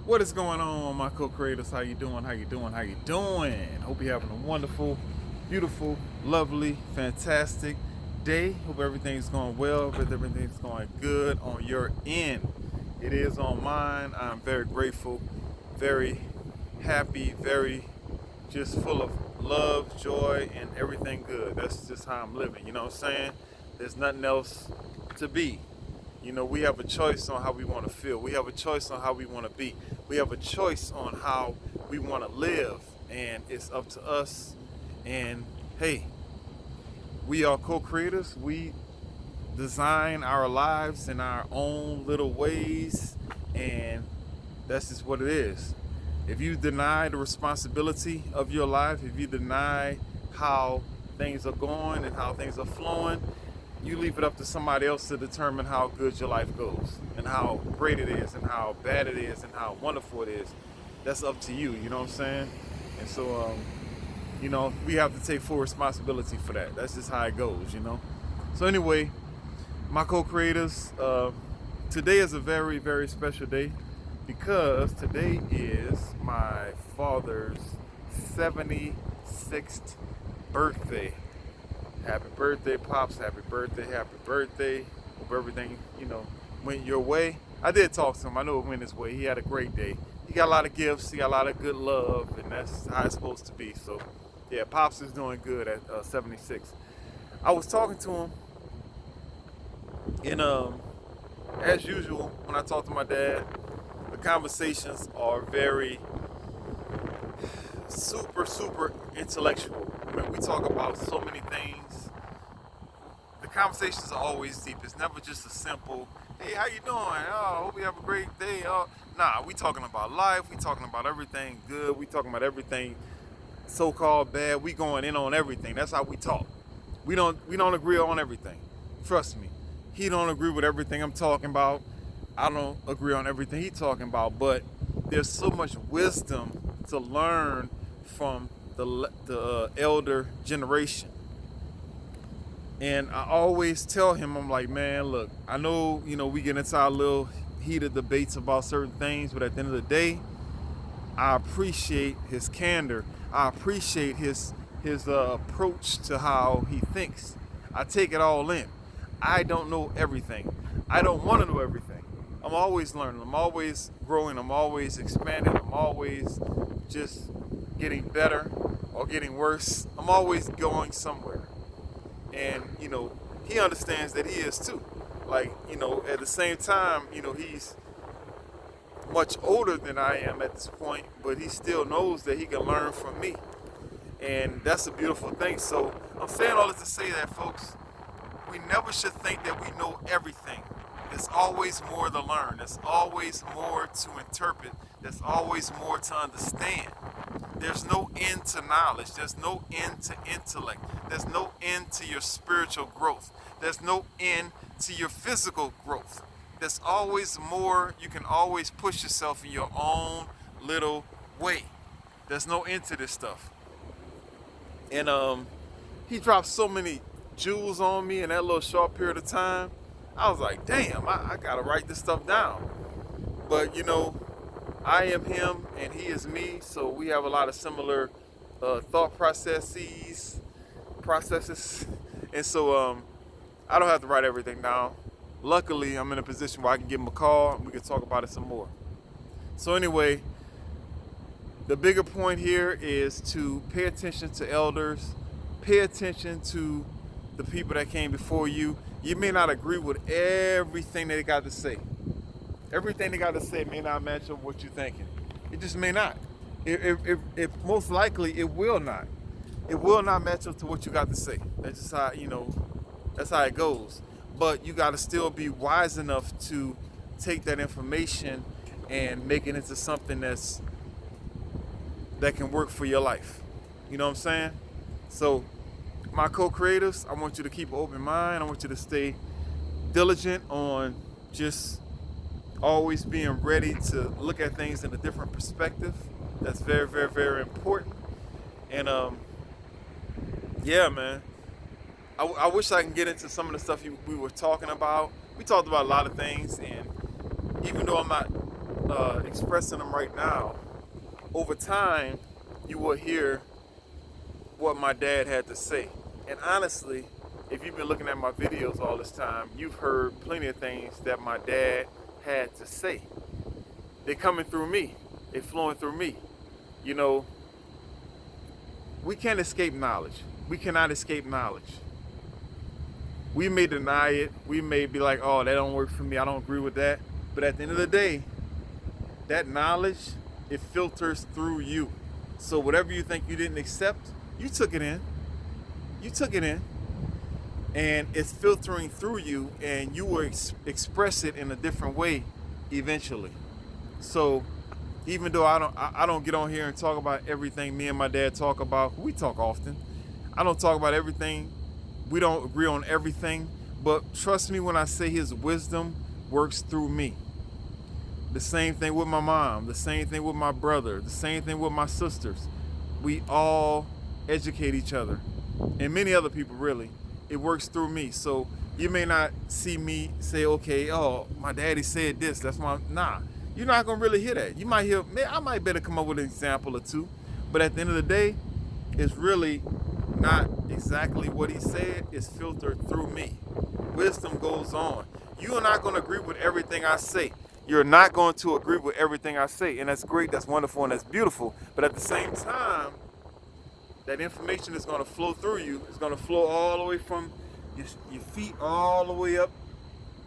What is going on, my co-creators? How you doing? How you doing? How you doing? Hope you're having a wonderful, beautiful, lovely, fantastic day. Hope everything's going well. Hope everything's going good on your end. It is on mine. I'm very grateful, very happy, very just full of love, joy, and everything good. That's just how I'm living. You know what I'm saying? There's nothing else to be. We have a choice on how we want to feel. We have a choice on how we want to be. We have a choice on how we want to live. And it's up to us. And hey, we are co-creators. We design our lives in our own little ways. And that's just what it is. If you deny the responsibility of your life, if you deny how things are going and how things are flowing, you leave it up to somebody else to determine how good your life goes and how great it is and how bad it is and how wonderful it is. That's up to you, you know what I'm saying? And so, we have to take full responsibility for that. That's just how it goes. So anyway, my co-creators, today is a very, very special day because today is my father's 76th birthday. Happy birthday, Pops. Happy birthday, happy birthday. Hope everything, went your way. I did talk to him. I know it went his way. He had a great day. He got a lot of gifts. He got a lot of good love, and that's how it's supposed to be. So, yeah, Pops is doing good at 76. I was talking to him, and as usual, when I talk to my dad, the conversations are very super, super intellectual. I mean, we talk about so many things. The conversations are always deep. It's never just a simple, hey, how you doing? Oh, hope you have a great day. Oh, nah, we talking about life. We talking about everything good. We talking about everything so-called bad. We going in on everything. That's how we talk. We don't agree on everything. Trust me. He don't agree with everything I'm talking about. I don't agree on everything he's talking about, but there's so much wisdom to learn from the elder generation. And I always tell him, I'm like, man, look, I know, we get into our little heated debates about certain things, but at the end of the day, I appreciate his candor. I appreciate his approach to how he thinks. I take it all in. I don't know everything. I don't want to know everything. I'm always learning. I'm always growing. I'm always expanding. I'm always just getting better or getting worse. I'm always going somewhere. And, he understands that he is too. Like, at the same time, he's much older than I am at this point, but he still knows that he can learn from me. And that's a beautiful thing. So I'm saying all this to say that, folks, we never should think that we know everything. There's always more to learn. There's always more to interpret. There's always more to understand. There's no end to knowledge. There's no end to intellect. There's no end to your spiritual growth. There's no end to your physical growth. There's always more. You can always push yourself in your own little way. There's no end to this stuff. And he dropped so many jewels on me in that little short period of time. I was like, damn, I gotta write this stuff down. But I am him and he is me, so we have a lot of similar thought processes, and so I don't have to write everything down. Luckily, I'm in a position where I can give him a call and we can talk about it some more. So anyway, the bigger point here is to pay attention to elders, pay attention to the people that came before you. You may not agree with everything they got to say. Everything they got to say may not match up what you're thinking. It just may not. If most likely it will not. It will not match up to what you got to say. That's just how that's how it goes. But you got to still be wise enough to take that information and make it into something that can work for your life. You know what I'm saying? So, my co-creators, I want you to keep an open mind. I want you to stay diligent on just always being ready to look at things in a different perspective. That's very, very, very important. And yeah, man, I wish I can get into some of the stuff we were talking about. We talked about a lot of things, and even though I'm not expressing them right now, over time, you will hear what my dad had to say. And honestly, if you've been looking at my videos all this time, you've heard plenty of things that my dad had to say. They're coming through me. They're flowing through me. You know, we can't escape knowledge. We cannot escape knowledge. We may deny it. We may be like, oh, that don't work for me. I don't agree with that. But at the end of the day, that knowledge, it filters through you. So whatever you think you didn't accept, you took it in. You took it in. And it's filtering through you, and you will express it in a different way eventually. So even though I don't get on here and talk about everything me and my dad talk about, we talk often. I don't talk about everything. We don't agree on everything, but trust me when I say his wisdom works through me. The same thing with my mom, the same thing with my brother, the same thing with my sisters. We all educate each other, and many other people really. It works through me. So you may not see me say, okay, oh, my daddy said this, that's my, nah. You're not gonna really hear that. You might hear, man, I might better come up with an example or two, but at the end of the day, it's really not exactly what he said, it's filtered through me. Wisdom goes on. You are not gonna agree with everything I say. You're not going to agree with everything I say, and that's great, that's wonderful, and that's beautiful, but at the same time, that information is going to flow through you. It's going to flow all the way from your feet all the way up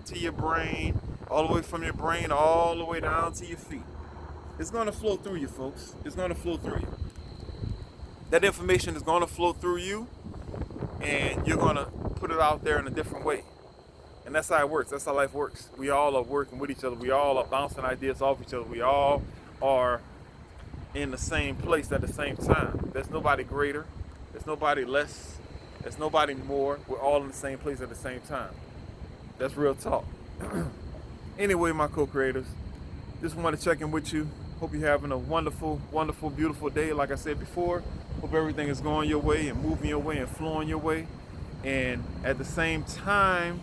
to your brain, all the way from your brain all the way down to your feet. It's going to flow through you, folks. It's going to flow through you. That information is going to flow through you, and you're going to put it out there in a different way. And that's how it works. That's how life works. We all are working with each other. We all are bouncing ideas off each other. We all are in the same place at the same time. There's nobody greater. There's nobody less. There's nobody more. We're all in the same place at the same time. That's real talk. Anyway, my co-creators, just want to check in with you. Hope you're having a wonderful, wonderful, beautiful day. Like I said before, hope everything is going your way and moving your way and flowing your way. And at the same time,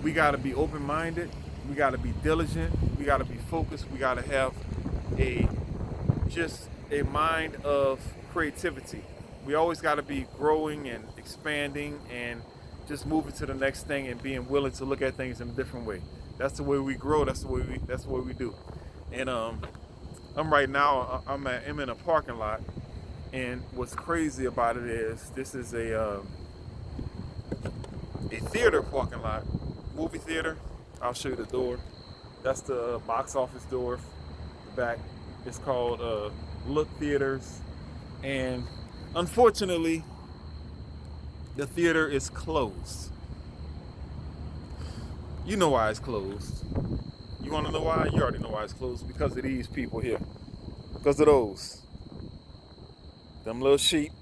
we got to be open-minded. We got to be diligent. We got to be focused. We got to have just a mind of creativity. We always got to be growing and expanding and just moving to the next thing and being willing to look at things in a different way. That's the way we grow. That's the way we do. And I'm right now. I'm in a parking lot, and what's crazy about it is this is a theater parking lot, movie theater. I'll show you the door. That's the box office door. The back. It's called Look Theaters, and unfortunately, the theater is closed. You know why it's closed. You want to know why? You already know why it's closed. Because of these people here. Because of those. Them little sheep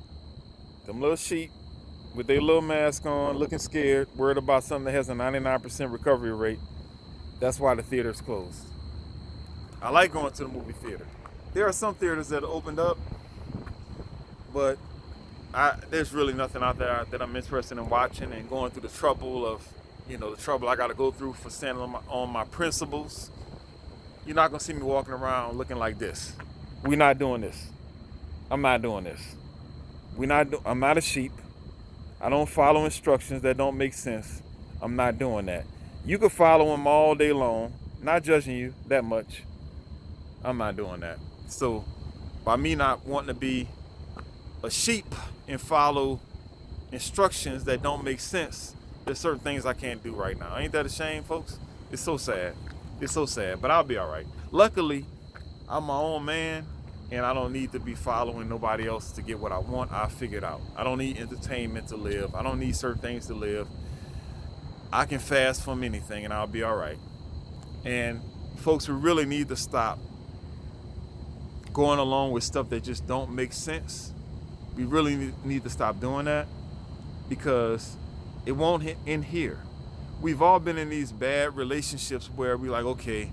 with their little mask on, looking scared, worried about something that has a 99% recovery rate. That's why the theater's closed. I like going to the movie theater. There are some theaters that are opened up, but there's really nothing out there that I'm interested in watching and going through the trouble of, the trouble I got to go through for standing on my principles. You're not going to see me walking around looking like this. We're not doing this. I'm not doing this. I'm not a sheep. I don't follow instructions that don't make sense. I'm not doing that. You can follow them all day long. Not judging you that much. I'm not doing that. So by me not wanting to be a sheep and follow instructions that don't make sense, there's certain things I can't do right now. Ain't that a shame, folks? It's so sad. It's so sad, but I'll be all right. Luckily, I'm my own man, and I don't need to be following nobody else to get what I want. I figure it out. I don't need entertainment to live. I don't need certain things to live. I can fast from anything, and I'll be all right. And folks, we really need to stop going along with stuff that just don't make sense. We really need to stop doing that, because it won't end here. We've all been in these bad relationships where we're like, okay,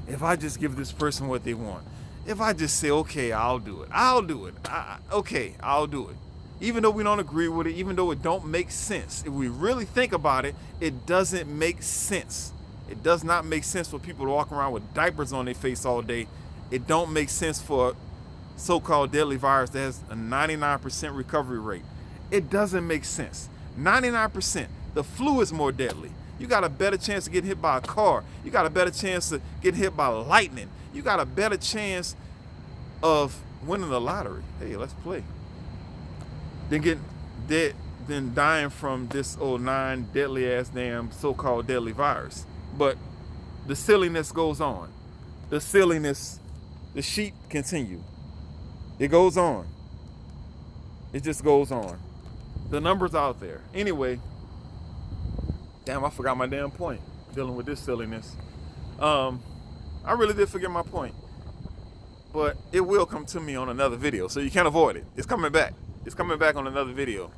if I just give this person what they want, if I just say, okay, I'll do it. I'll do it. I'll do it. Even though we don't agree with it, even though it don't make sense. If we really think about it, it doesn't make sense. It does not make sense for people to walk around with diapers on their face all day. It don't make sense for so-called deadly virus that has a 99% recovery rate. It doesn't make sense. 99%. The flu is more deadly. You got a better chance of getting hit by a car. You got a better chance of getting hit by lightning. You got a better chance of winning the lottery. Hey, let's play. Than getting dead, than dying from this old 9 deadly ass damn so-called deadly virus. But the silliness goes on. The silliness, the sheet continue. It goes on. It just goes on. The numbers out there. Anyway, damn, I forgot my damn point dealing with this silliness. I really did forget my point. But it will come to me on another video, so you can't avoid it. It's coming back. It's coming back on another video.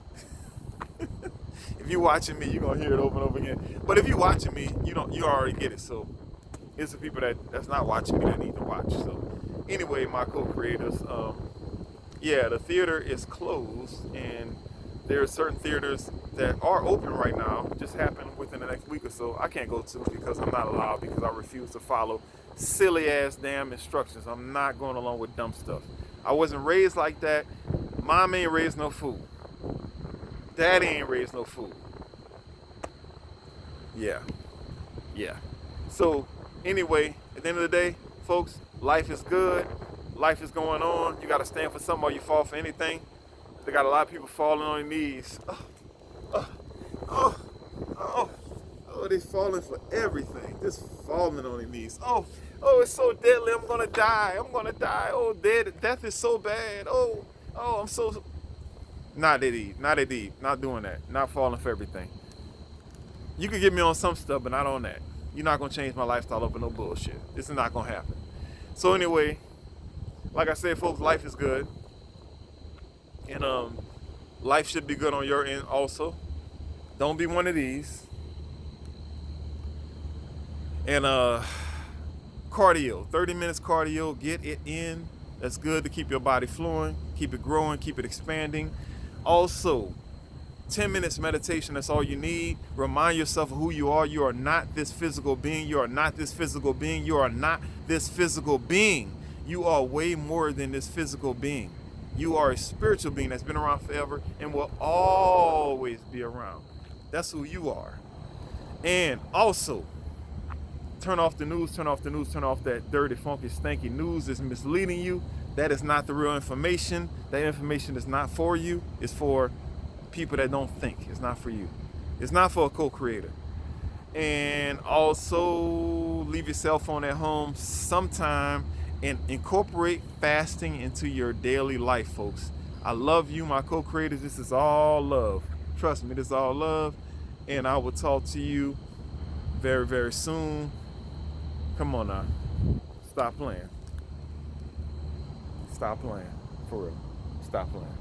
If you're watching me, you're gonna hear it over and over again. But if you're watching me, you already get it. So it's the people that's not watching me that need to watch. So anyway, my co-creators, yeah, the theater is closed, and there are certain theaters that are open right now. Just happened within the next week or so. I can't go to because I'm not allowed, because I refuse to follow silly ass damn instructions. I'm not going along with dumb stuff. I wasn't raised like that. Mom ain't raised no fool. Daddy ain't raised no fool. Yeah. So anyway, at the end of the day, folks, life is good. Life is going on. You got to stand for something or you fall for anything. They got a lot of people falling on their knees. They're falling for everything. Just falling on their knees. Oh, it's so deadly. I'm going to die. Oh, death is so bad. Oh, I'm so... Not that deep. Not doing that. Not falling for everything. You could get me on some stuff, but not on that. You're not going to change my lifestyle over no bullshit. This is not going to happen. So anyway, like I said, folks, life is good. And life should be good on your end also. Don't be one of these. And cardio, 30 minutes cardio, get it in. That's good to keep your body flowing, keep it growing, keep it expanding. Also, 10 minutes meditation, that's all you need. Remind yourself of who you are. You are not this physical being. You are not this physical being. You are not this physical being. You are way more than this physical being. You are a spiritual being that's been around forever and will always be around. That's who you are. And also, turn off the news, turn off that dirty, funky, stanky news that's misleading you. That is not the real information. That information is not for you. It's for people that don't think. It's not for you. It's not for a co-creator. And also, leave your cell phone at home sometime and incorporate fasting into your daily life, folks. I love you, my co-creators. This is all love. Trust me, this is all love. And I will talk to you very, very soon. Come on now. Stop playing. For real. Stop playing.